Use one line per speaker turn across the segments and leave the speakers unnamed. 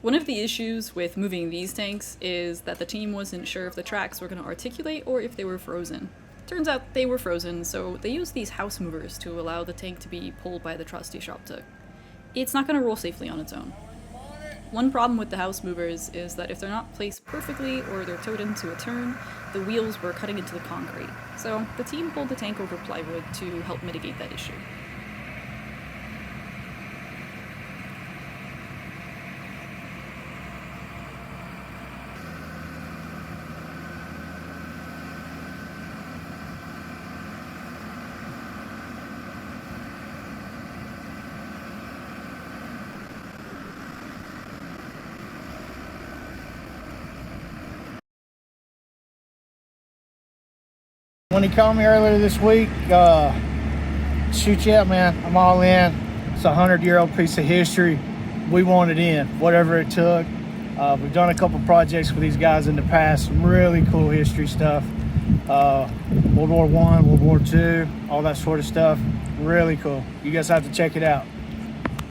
One of the issues with moving these tanks is that the team wasn't sure if the tracks were going to articulate or if they were frozen. Turns out they were frozen, so they used these house movers to allow the tank to be pulled by the trusty Shoptuk. It's not going to roll safely on its own. One problem with the house movers is that if they're not placed perfectly or they're towed into a turn, the wheels were cutting into the concrete. So the team pulled the tank over plywood to help mitigate that issue.
When he called me earlier this week, shoot you out, man. I'm all in. It's a 100-year-old piece of history. We want it in, whatever it took. We've done a couple projects with these guys in the past, some really cool history stuff. World War I, World War II, all that sort of stuff. Really cool. You guys have to check it out.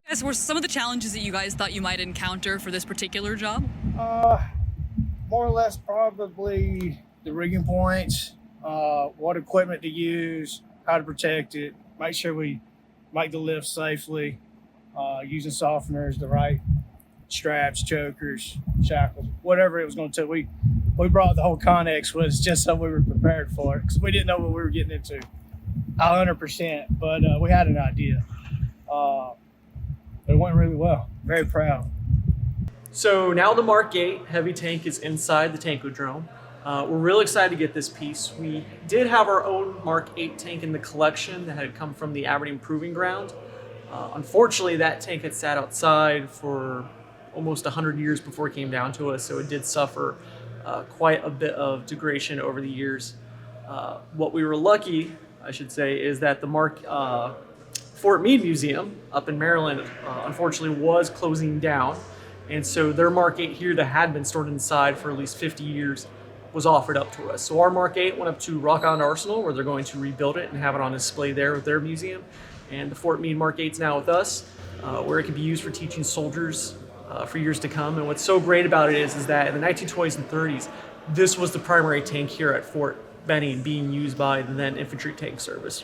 Guys, were some of the challenges that you guys thought you might encounter for this particular job?
More or less probably the rigging points. What equipment to use, how to protect it, make sure we make the lift safely, using softeners, the right straps, chokers, shackles, whatever it was going to take. We brought the whole Connex with us just so we were prepared for it because we didn't know what we were getting into 100%, but we had an idea. But it went really well. Very proud.
So now the Mark VIII heavy tank is inside the Tankodrome. We're really excited to get this piece. We did have our own Mark VIII tank in the collection that had come from the Aberdeen Proving Ground. Unfortunately, that tank had sat outside for almost 100 years before it came down to us, so it did suffer quite a bit of degradation over the years. What we were lucky, I should say, is that the Fort Meade Museum up in Maryland, unfortunately, was closing down, and so their Mark VIII here that had been stored inside for at least 50 years was offered up to us. So our Mark VIII went up to Rock Island Arsenal, where they're going to rebuild it and have it on display there with their museum. And the Fort Meade Mark VIII is now with us, where it can be used for teaching soldiers for years to come. And what's so great about it is that in the 1920s and 30s, this was the primary tank here at Fort Benning being used by the then infantry tank service.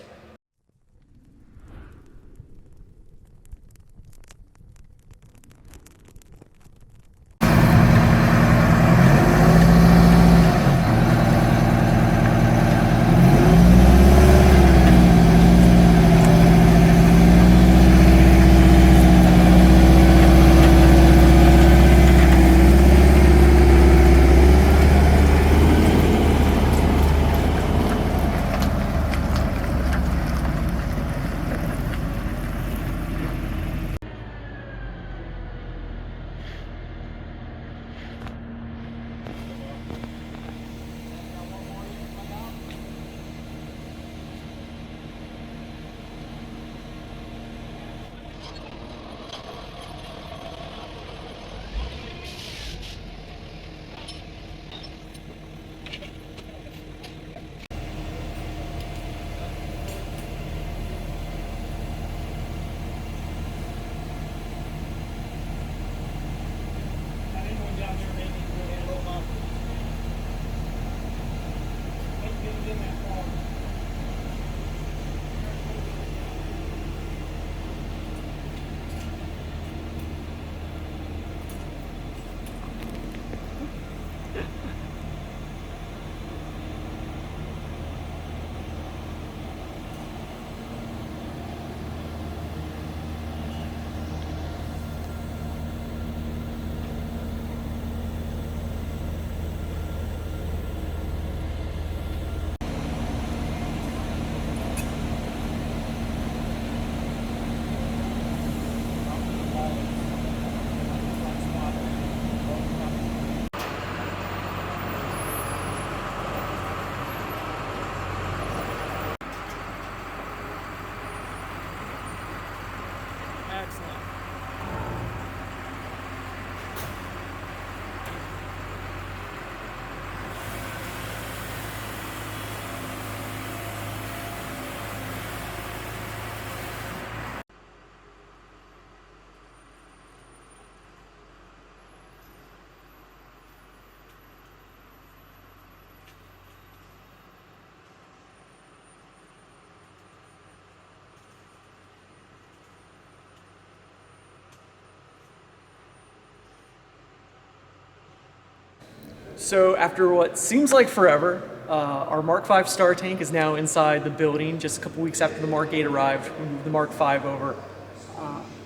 So after what seems like forever, our Mark V Star tank is now inside the building. Just a couple weeks after the Mark VIII arrived, we moved the Mark V over.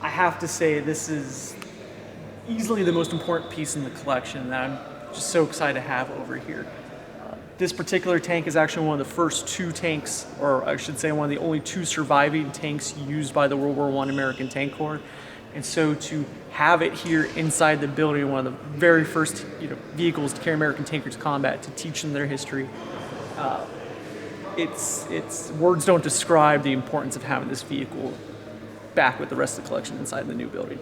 I have to say this is easily the most important piece in the collection that I'm just so excited to have over here. This particular tank is actually one of the first two tanks, or I should say one of the only two surviving tanks used by the World War I American Tank Corps. And so to have it here inside the building, one of the very first vehicles to carry American tankers to combat, to teach them their history, it's words don't describe the importance of having this vehicle back with the rest of the collection inside the new building.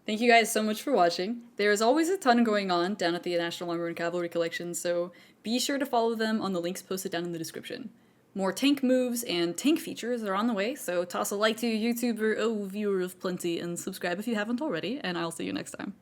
Thank you guys so much for watching. There is always a ton going on down at the National Armor and Cavalry Collection, so be sure to follow them on the links posted down in the description. More tank moves and tank features are on the way, so toss a like to your YouTuber, viewer of plenty, and subscribe if you haven't already, and I'll see you next time.